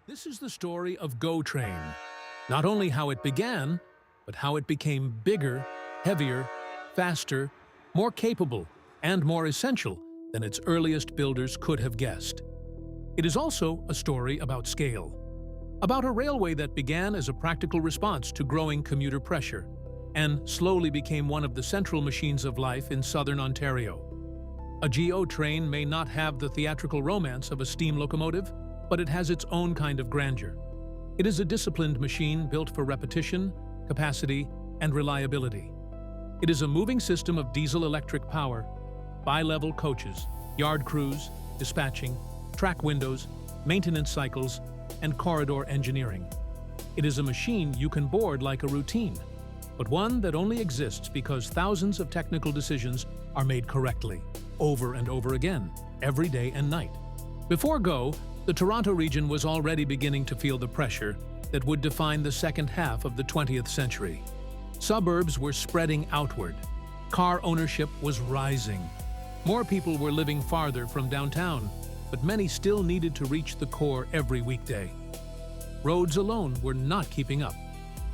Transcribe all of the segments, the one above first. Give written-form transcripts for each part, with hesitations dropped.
This is the story of GO Train. Not only how it began, but how it became bigger, heavier, faster, more capable, and more essential than its earliest builders could have guessed. It is also a story about scale. About a railway that began as a practical response to growing commuter pressure and slowly became one of the central machines of life in southern Ontario. A GO train may not have the theatrical romance of a steam locomotive, but it has its own kind of grandeur. It is a disciplined machine built for repetition, capacity, and reliability. It is a moving system of diesel-electric power, bi-level coaches, yard crews, dispatching, track windows, maintenance cycles, and corridor engineering. It is a machine you can board like a routine, but one that only exists because thousands of technical decisions are made correctly, over and over again, every day and night. Before GO, the Toronto region was already beginning to feel the pressure that would define the second half of the 20th century. Suburbs were spreading outward. Car ownership was rising. More people were living farther from downtown, but many still needed to reach the core every weekday. Roads alone were not keeping up.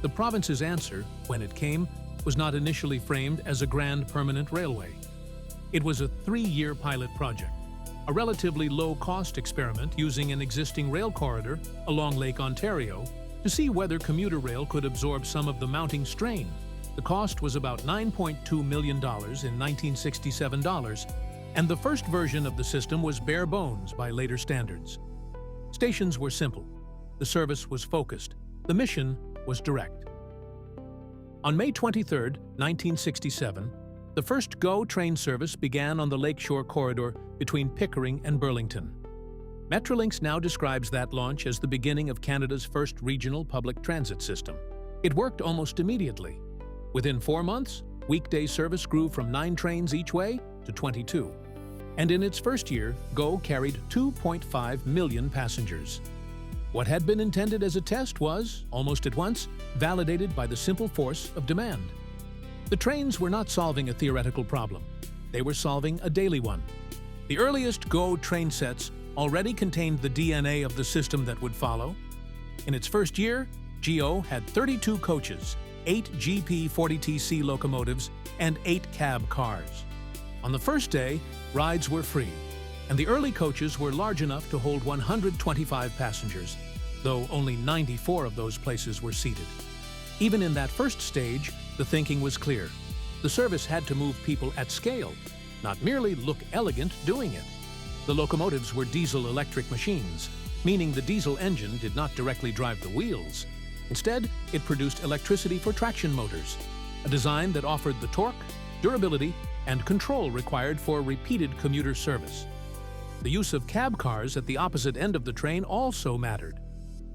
The province's answer, when it came, was not initially framed as a grand permanent railway. It was a 3-year pilot project, a relatively low-cost experiment using an existing rail corridor along Lake Ontario to see whether commuter rail could absorb some of the mounting strain. The cost was about $9.2 million in 1967 dollars, and the first version of the system was bare bones by later standards. Stations were simple. The service was focused. The mission was direct. On May 23, 1967, the first GO train service began on the Lakeshore corridor between Pickering and Burlington. Metrolinx now describes that launch as the beginning of Canada's first regional public transit system. It worked almost immediately. Within 4 months, weekday service grew from 9 trains each way to 22. And in its first year, GO carried 2.5 million passengers. What had been intended as a test was, almost at once, validated by the simple force of demand. The trains were not solving a theoretical problem. They were solving a daily one. The earliest GO train sets already contained the DNA of the system that would follow. In its first year, GO had 32 coaches, 8 GP40TC locomotives, and 8 cab cars. On the first day, rides were free, and the early coaches were large enough to hold 125 passengers, though only 94 of those places were seated. Even in that first stage, the thinking was clear. The service had to move people at scale, not merely look elegant doing it. The locomotives were diesel-electric machines, meaning the diesel engine did not directly drive the wheels. Instead, it produced electricity for traction motors, a design that offered the torque, durability, and control required for repeated commuter service. The use of cab cars at the opposite end of the train also mattered.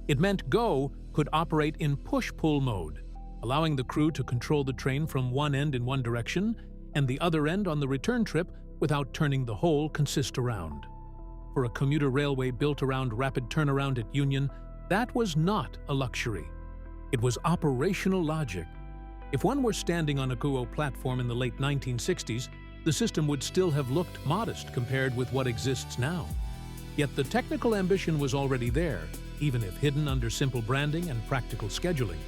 It meant GO could operate in push-pull mode, allowing the crew to control the train from one end in one direction and the other end on the return trip without turning the whole consist around. For a commuter railway built around rapid turnaround at Union, that was not a luxury. It was operational logic. If one were standing on a GO platform in the late 1960s, the system would still have looked modest compared with what exists now. Yet the technical ambition was already there, even if hidden under simple branding and practical scheduling.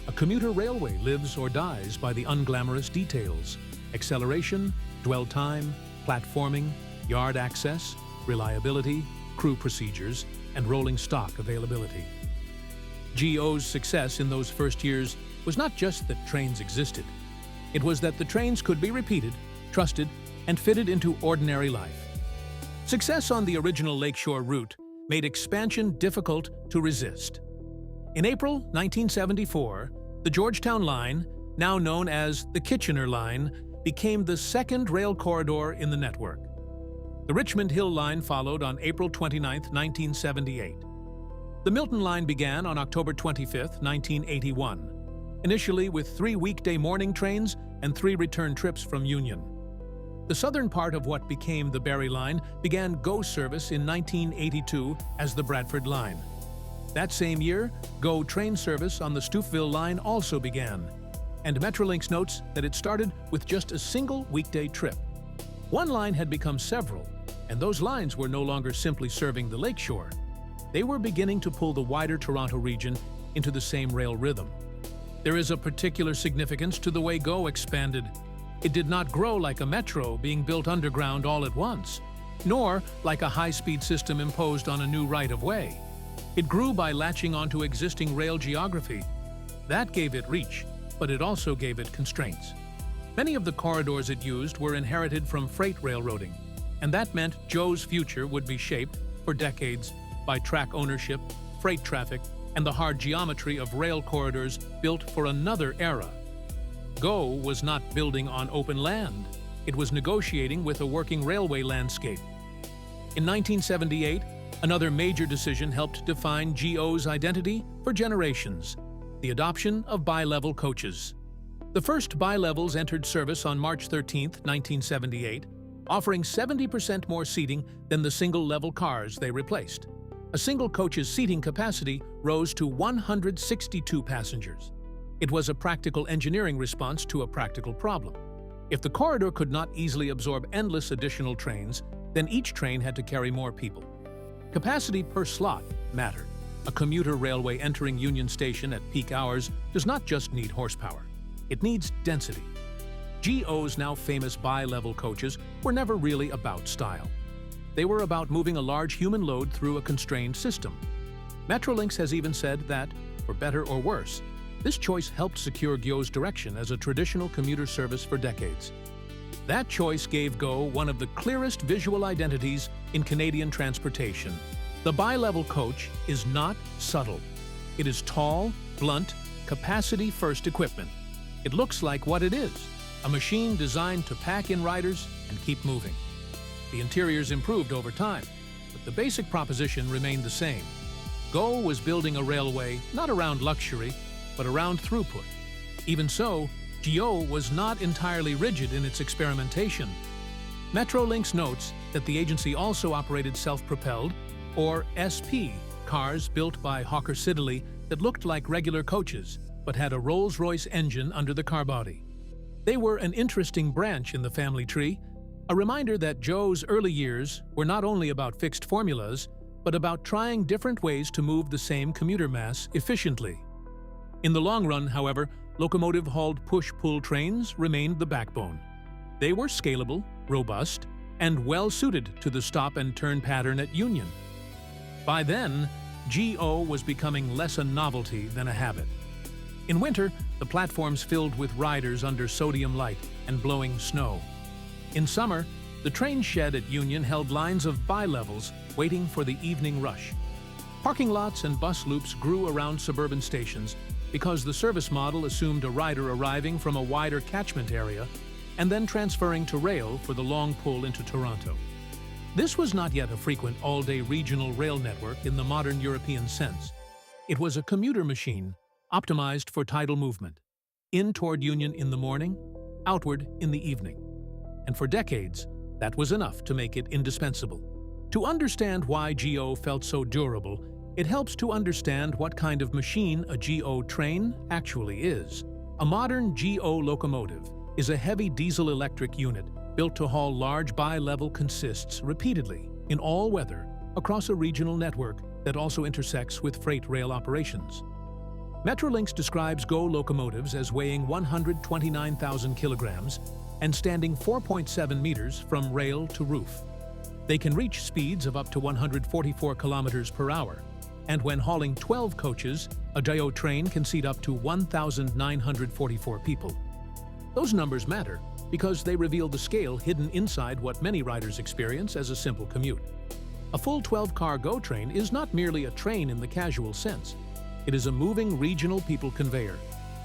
A commuter railway lives or dies by the unglamorous details: acceleration, dwell time, platforming, yard access, reliability, crew procedures, and rolling stock availability. GO's success in those first years was not just that trains existed. It was that the trains could be repeated, trusted, and fitted into ordinary life. Success on the original Lakeshore route made expansion difficult to resist. In April 1974, the Georgetown Line, now known as the Kitchener Line, became the second rail corridor in the network. The Richmond Hill Line followed on April 29, 1978. The Milton Line began on October 25, 1981, initially with 3 weekday morning trains and 3 return trips from Union. The southern part of what became the Barrie Line began GO service in 1982 as the Bradford Line. That same year, GO train service on the Stouffville Line also began, and Metrolinx notes that it started with just a single weekday trip. One line had become several, and those lines were no longer simply serving the Lakeshore. they were beginning to pull the wider Toronto region into the same rail rhythm. There is a particular significance to the way GO expanded. It did not grow like a metro being built underground all at once, nor like a high-speed system imposed on a new right-of-way. It grew by latching onto existing rail geography. That gave it reach, but it also gave it constraints. Many of the corridors it used were inherited from freight railroading, and that meant GO's future would be shaped, for decades, by track ownership, freight traffic, and the hard geometry of rail corridors built for another era. GO was not building on open land. It was negotiating with a working railway landscape. In 1978, another major decision helped define GO's identity for generations: the adoption of bi-level coaches. The first bi-levels entered service on March 13, 1978, offering 70% more seating than the single-level cars they replaced. A single coach's seating capacity rose to 162 passengers. It was a practical engineering response to a practical problem. If the corridor could not easily absorb endless additional trains, then each train had to carry more people. Capacity per slot mattered. A commuter railway entering Union Station at peak hours does not just need horsepower. It needs density. GO's now famous bi-level coaches were never really about style. They were about moving a large human load through a constrained system. Metrolinx has even said that, for better or worse, this choice helped secure GO's direction as a traditional commuter service for decades. That choice gave GO one of the clearest visual identities in Canadian transportation. The bi-level coach is not subtle. It is tall, blunt, capacity-first equipment. It looks like what it is: a machine designed to pack in riders and keep moving. The interiors improved over time, but the basic proposition remained the same. GO was building a railway not around luxury, but around throughput. Even so, GO was not entirely rigid in its experimentation. Metrolinx notes that the agency also operated self-propelled, or SP, cars built by Hawker Siddeley that looked like regular coaches, but had a Rolls-Royce engine under the car body. They were an interesting branch in the family tree, a reminder that GO's early years were not only about fixed formulas, but about trying different ways to move the same commuter mass efficiently. In the long run, however, locomotive-hauled push-pull trains remained the backbone. They were scalable, robust, and well-suited to the stop-and-turn pattern at Union. By then, GO was becoming less a novelty than a habit. In winter, the platforms filled with riders under sodium light and blowing snow. In summer, the train shed at Union held lines of bi-levels waiting for the evening rush. Parking lots and bus loops grew around suburban stations because the service model assumed a rider arriving from a wider catchment area and then transferring to rail for the long pull into Toronto. This was not yet a frequent all-day regional rail network in the modern European sense. It was a commuter machine optimized for tidal movement, in toward Union in the morning, outward in the evening. And for decades, that was enough to make it indispensable. To understand why GO felt so durable, it helps to understand what kind of machine a GO train actually is. A modern GO locomotive is a heavy diesel-electric unit built to haul large bi-level consists repeatedly, in all weather, across a regional network that also intersects with freight rail operations. Metrolinx describes GO locomotives as weighing 129,000 kilograms and standing 4.7 meters from rail to roof. They can reach speeds of up to 144 kilometers per hour, and when hauling 12 coaches, a GO train can seat up to 1,944 people. Those numbers matter because they reveal the scale hidden inside what many riders experience as a simple commute. A full 12-car GO train is not merely a train in the casual sense. It is a moving regional people conveyor,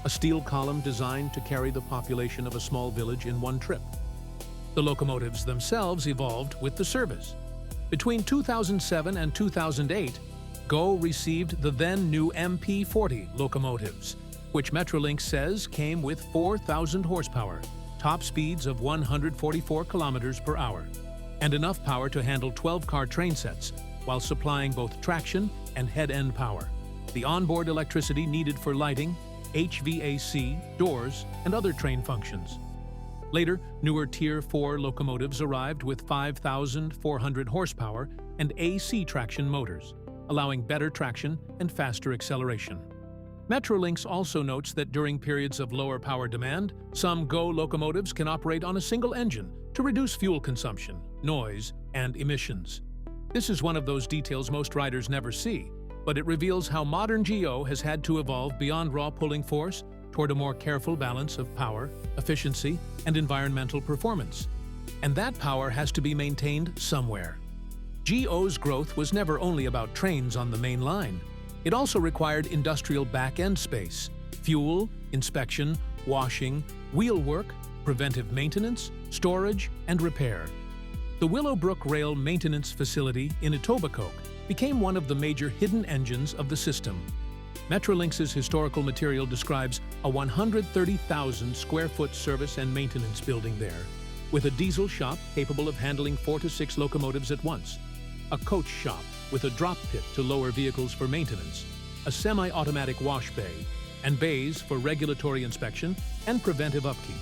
a steel column designed to carry the population of a small village in one trip. The locomotives themselves evolved with the service. Between 2007 and 2008, GO received the then-new MP40 locomotives, which Metrolinx says came with 4,000 horsepower, top speeds of 144 kilometers per hour, and enough power to handle 12-car train sets while supplying both traction and head-end power, the onboard electricity needed for lighting, HVAC, doors, and other train functions. Later, newer Tier 4 locomotives arrived with 5,400 horsepower and AC traction motors. allowing better traction and faster acceleration. Metrolinx also notes that during periods of lower power demand, some GO locomotives can operate on a single engine to reduce fuel consumption, noise, and emissions. This is one of those details most riders never see, but it reveals how modern GO has had to evolve beyond raw pulling force toward a more careful balance of power, efficiency, and environmental performance. And that power has to be maintained somewhere. GO's growth was never only about trains on the main line. It also required industrial back-end space, fuel, inspection, washing, wheelwork, preventive maintenance, storage, and repair. The Willowbrook Rail Maintenance Facility in Etobicoke became one of the major hidden engines of the system. Metrolinx's historical material describes a 130,000 square foot service and maintenance building there, with a diesel shop capable of handling 4 to 6 locomotives at once, a coach shop with a drop pit to lower vehicles for maintenance, a semi-automatic wash bay, and bays for regulatory inspection and preventive upkeep.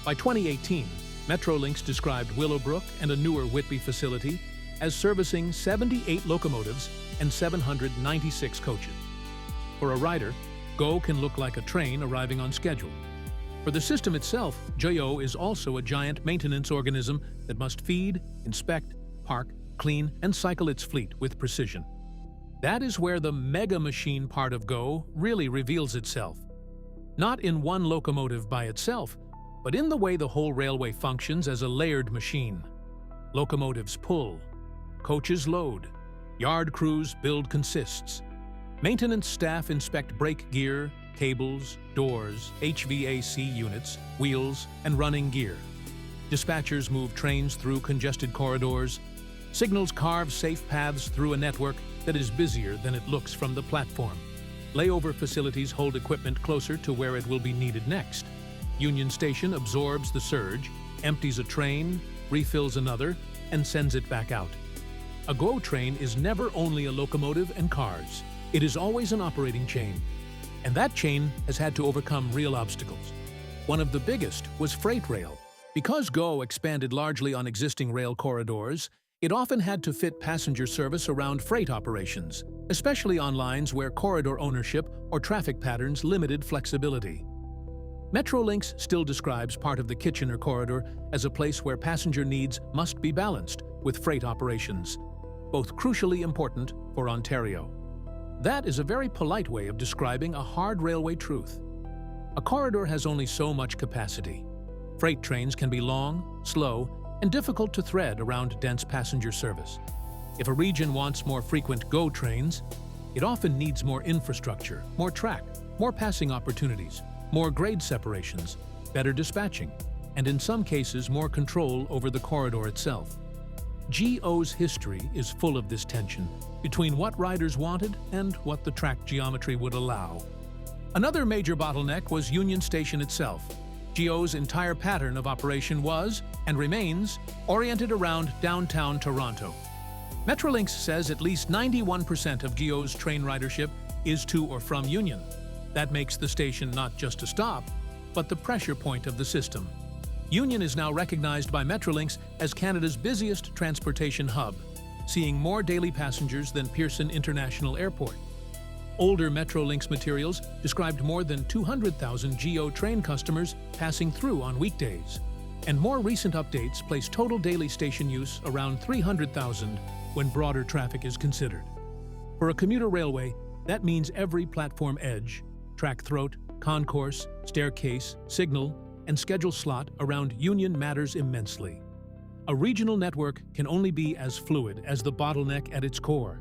By 2018, Metrolinx described Willowbrook and a newer Whitby facility as servicing 78 locomotives and 796 coaches. For a rider, GO can look like a train arriving on schedule. For the system itself, GO is also a giant maintenance organism that must feed, inspect, park, clean, and cycle its fleet with precision. That is where the mega machine part of GO really reveals itself. Not in one locomotive by itself, but in the way the whole railway functions as a layered machine. Locomotives pull, coaches load, yard crews build consists. Maintenance staff inspect brake gear, cables, doors, HVAC units, wheels, and running gear. Dispatchers move trains through congested corridors. Signals carve safe paths through a network that is busier than it looks from the platform. Layover facilities hold equipment closer to where it will be needed next. Union Station absorbs the surge, empties a train, refills another, and sends it back out. A GO train is never only a locomotive and cars. It is always an operating chain. And that chain has had to overcome real obstacles. One of the biggest was freight rail. Because GO expanded largely on existing rail corridors, it often had to fit passenger service around freight operations, especially on lines where corridor ownership or traffic patterns limited flexibility. Metrolinx still describes part of the Kitchener corridor as a place where passenger needs must be balanced with freight operations, both crucially important for Ontario. That is a very polite way of describing a hard railway truth. A corridor has only so much capacity. Freight trains can be long, slow, and difficult to thread around dense passenger service. If a region wants more frequent GO trains, it often needs more infrastructure, more track, more passing opportunities, more grade separations, better dispatching, and in some cases more control over the corridor itself. GO's history is full of this tension between what riders wanted and what the track geometry would allow. Another major bottleneck was Union Station itself. GO's entire pattern of operation was, and remains, oriented around downtown Toronto. Metrolinx says at least 91% of GO's train ridership is to or from Union. That makes the station not just a stop, but the pressure point of the system. Union is now recognized by Metrolinx as Canada's busiest transportation hub, seeing more daily passengers than Pearson International Airport. Older Metrolinx materials described more than 200,000 GO train customers passing through on weekdays, and more recent updates place total daily station use around 300,000 when broader traffic is considered. For a commuter railway, that means every platform edge, track throat, concourse, staircase, signal, and schedule slot around Union matters immensely. A regional network can only be as fluid as the bottleneck at its core.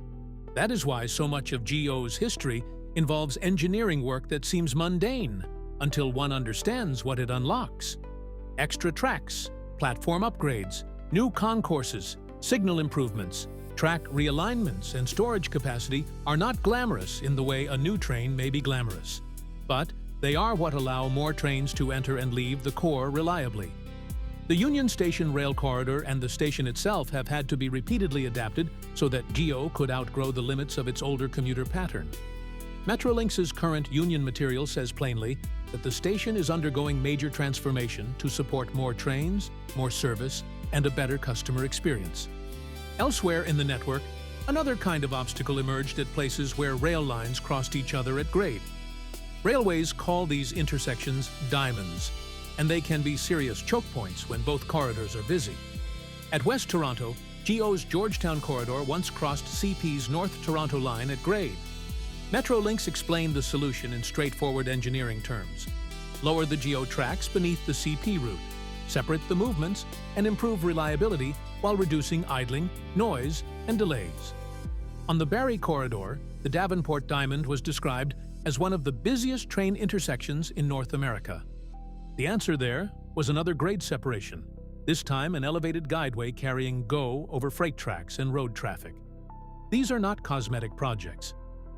That is why so much of GO's history involves engineering work that seems mundane until one understands what it unlocks. Extra tracks, platform upgrades, new concourses, signal improvements, track realignments, and storage capacity are not glamorous in the way a new train may be glamorous. But they are what allow more trains to enter and leave the core reliably. The Union Station rail corridor and the station itself have had to be repeatedly adapted so that GO could outgrow the limits of its older commuter pattern. Metrolinx's current Union material says plainly that the station is undergoing major transformation to support more trains, more service, and a better customer experience. Elsewhere in the network, Another kind of obstacle emerged at places where rail lines crossed each other at grade. Railways call these intersections diamonds, and they can be serious choke points when both corridors are busy. At West Toronto, GO's Georgetown corridor once crossed CP's North Toronto line at grade. Metrolinx explained the solution in straightforward engineering terms. Lower the GO tracks beneath the CP route, separate the movements, and improve reliability while reducing idling, noise, and delays. On the Barrie corridor, the Davenport Diamond was described as one of the busiest train intersections in North America. The answer there was another grade separation, this time an elevated guideway carrying GO over freight tracks and road traffic. These are not cosmetic projects.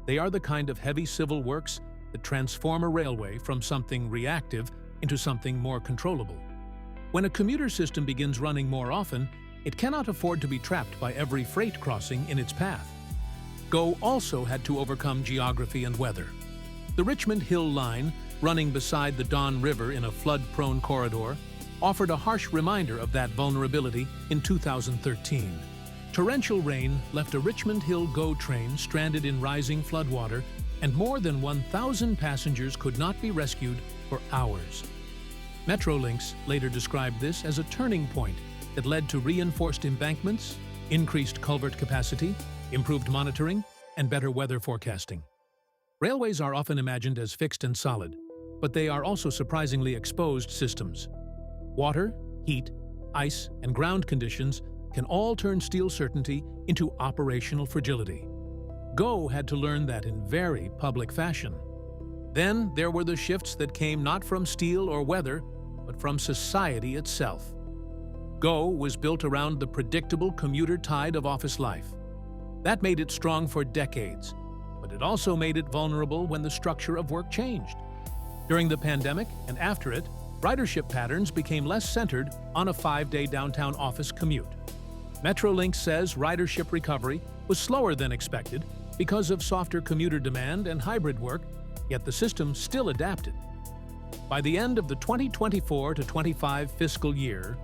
They are the kind of heavy civil works that transform a railway from something reactive into something more controllable. When a commuter system begins running more often, it cannot afford to be trapped by every freight crossing in its path. GO also had to overcome geography and weather. The Richmond Hill Line, running beside the Don River in a flood-prone corridor, offered a harsh reminder of that vulnerability in 2013. Torrential rain left a Richmond Hill GO train stranded in rising floodwater, and more than 1,000 passengers could not be rescued for hours. Metrolinx later described this as a turning point that led to reinforced embankments, increased culvert capacity, improved monitoring, and better weather forecasting. Railways are often imagined as fixed and solid, but they are also surprisingly exposed systems. Water, heat, ice, and ground conditions can all turn steel certainty into operational fragility. GO had to learn that in very public fashion. Then there were the shifts that came not from steel or weather, but from society itself. GO was built around the predictable commuter tide of office life. That made it strong for decades, but it also made it vulnerable when the structure of work changed. During the pandemic and after it, ridership patterns became less centered on a 5-day downtown office commute. Metrolinx says ridership recovery was slower than expected because of softer commuter demand and hybrid work, yet the system still adapted. By the end of the 2024-25 fiscal year,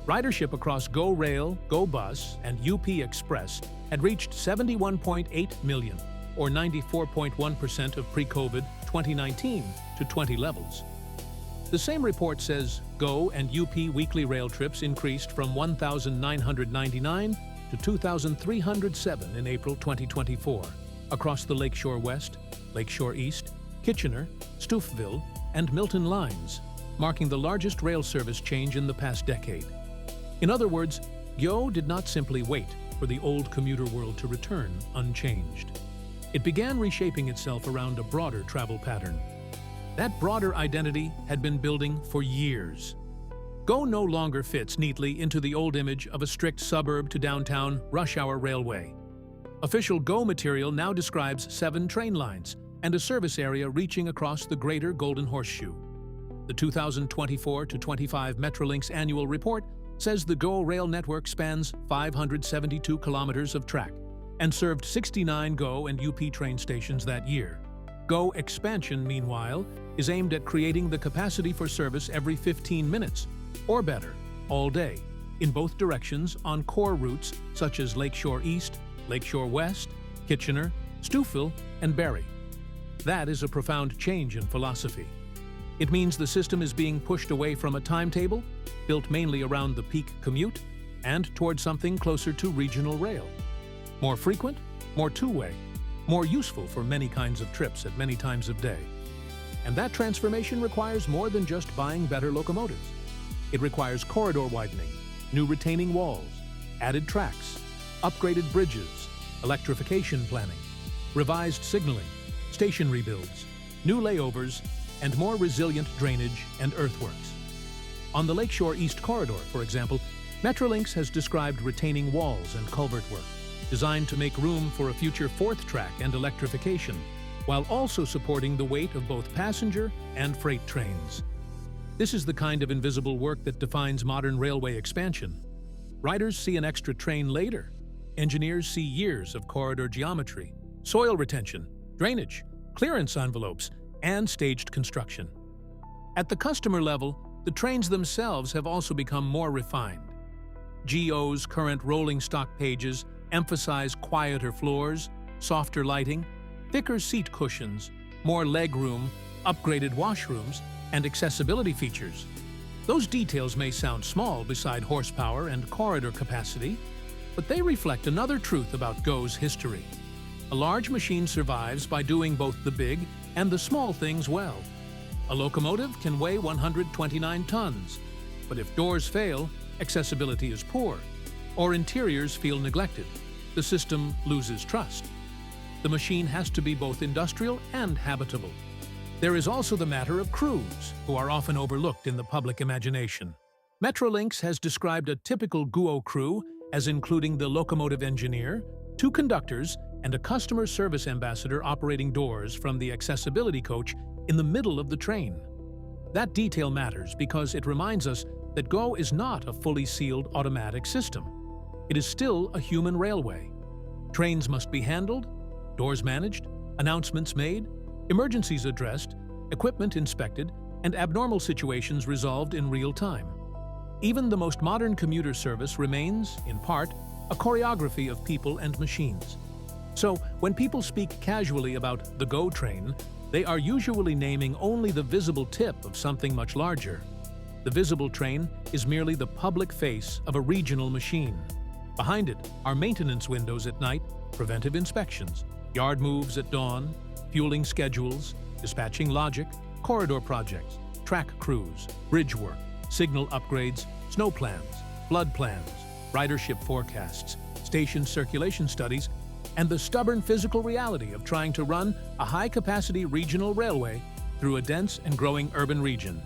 ridership across GO Rail, GO Bus, and UP Express had reached 71.8 million, or 94.1% of pre-COVID 2019-20 levels. The same report says GO and UP weekly rail trips increased from 1,999 to 2,307 in April 2024 across the Lakeshore West, Lakeshore East, Kitchener, Stouffville, and Milton lines, marking the largest rail service change in the past decade. In other words, GO did not simply wait for the old commuter world to return unchanged. It began reshaping itself around a broader travel pattern. That broader identity had been building for years. GO no longer fits neatly into the old image of a strict suburb to downtown rush-hour railway. Official GO material now describes 7 train lines and a service area reaching across the greater Golden Horseshoe. The 2024-25 Metrolinx annual report says the GO rail network spans 572 kilometers of track and served 69 GO and UP train stations that year. GO expansion, meanwhile, is aimed at creating the capacity for service every 15 minutes, or better, all day, in both directions on core routes such as Lakeshore East, Lakeshore West, Kitchener, Stouffville, and Barrie. That is a profound change in philosophy. It means the system is being pushed away from a timetable, built mainly around the peak commute, and toward something closer to regional rail. More frequent, more two-way, more useful for many kinds of trips at many times of day. And that transformation requires more than just buying better locomotives. It requires corridor widening, new retaining walls, added tracks, upgraded bridges, electrification planning, revised signaling, station rebuilds, new layovers, and more resilient drainage and earthworks. On the Lakeshore East Corridor, for example, Metrolinx has described retaining walls and culvert work, designed to make room for a future 4th track and electrification, while also supporting the weight of both passenger and freight trains. This is the kind of invisible work that defines modern railway expansion. Riders see an extra train later. Engineers see years of corridor geometry, soil retention, drainage, clearance envelopes, and staged construction. At the customer level, the trains themselves have also become more refined. GO's current rolling stock pages emphasize quieter floors, softer lighting, thicker seat cushions, more legroom, upgraded washrooms, and accessibility features. Those details may sound small beside horsepower and corridor capacity, but they reflect another truth about GO's history. A large machine survives by doing both the big and the small things well. A locomotive can weigh 129 tons, but if doors fail, accessibility is poor, or interiors feel neglected, the system loses trust. The machine has to be both industrial and habitable. There is also the matter of crews, who are often overlooked in the public imagination. Metrolinx has described a typical GO crew as including the locomotive engineer, 2 conductors, and a customer service ambassador operating doors from the accessibility coach in the middle of the train. That detail matters because it reminds us that GO is not a fully sealed automatic system. It is still a human railway. Trains must be handled, doors managed, announcements made, emergencies addressed, equipment inspected, and abnormal situations resolved in real time. Even the most modern commuter service remains, in part, a choreography of people and machines. So, when people speak casually about the GO train, they are usually naming only the visible tip of something much larger. The visible train is merely the public face of a regional machine. Behind it are maintenance windows at night, preventive inspections, yard moves at dawn, fueling schedules, dispatching logic, corridor projects, track crews, bridge work, signal upgrades, snow plans, flood plans, ridership forecasts, station circulation studies, and the stubborn physical reality of trying to run a high-capacity regional railway through a dense and growing urban region.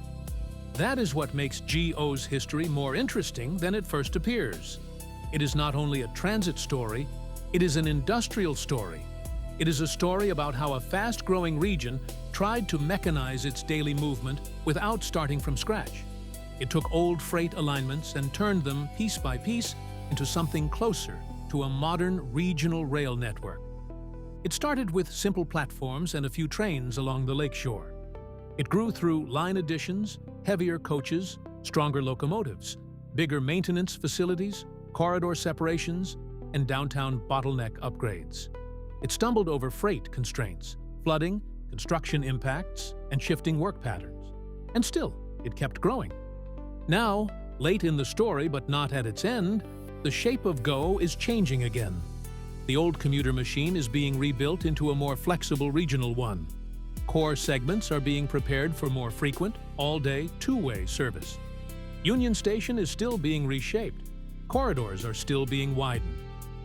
That is what makes GO's history more interesting than it first appears. It is not only a transit story, it is an industrial story. It is a story about how a fast-growing region tried to mechanize its daily movement without starting from scratch. It took old freight alignments and turned them, piece by piece, into something closer to a modern regional rail network. It started with simple platforms and a few trains along the Lakeshore. It grew through line additions, heavier coaches, stronger locomotives, bigger maintenance facilities, corridor separations, and downtown bottleneck upgrades. It stumbled over freight constraints, flooding, construction impacts, and shifting work patterns. And still, it kept growing. Now, late in the story but not at its end, the shape of GO is changing again. The old commuter machine is being rebuilt into a more flexible regional one. Core segments are being prepared for more frequent, all-day, two-way service. Union Station is still being reshaped. Corridors are still being widened.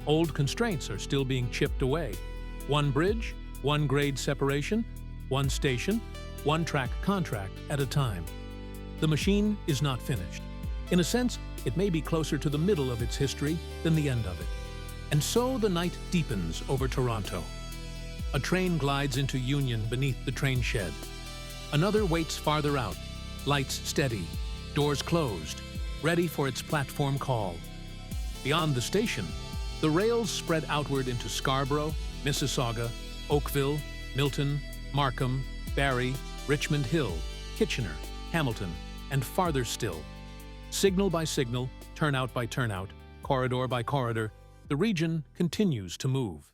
Old constraints are still being chipped away. One bridge, one grade separation, one station, one track contract at a time. The machine is not finished. In a sense, it may be closer to the middle of its history than the end of it. And so the night deepens over Toronto. A train glides into Union beneath the train shed. Another waits farther out, lights steady, doors closed, ready for its platform call. Beyond the station, the rails spread outward into Scarborough, Mississauga, Oakville, Milton, Markham, Barrie, Richmond Hill, Kitchener, Hamilton, and farther still. Signal by signal, turnout by turnout, corridor by corridor, the region continues to move.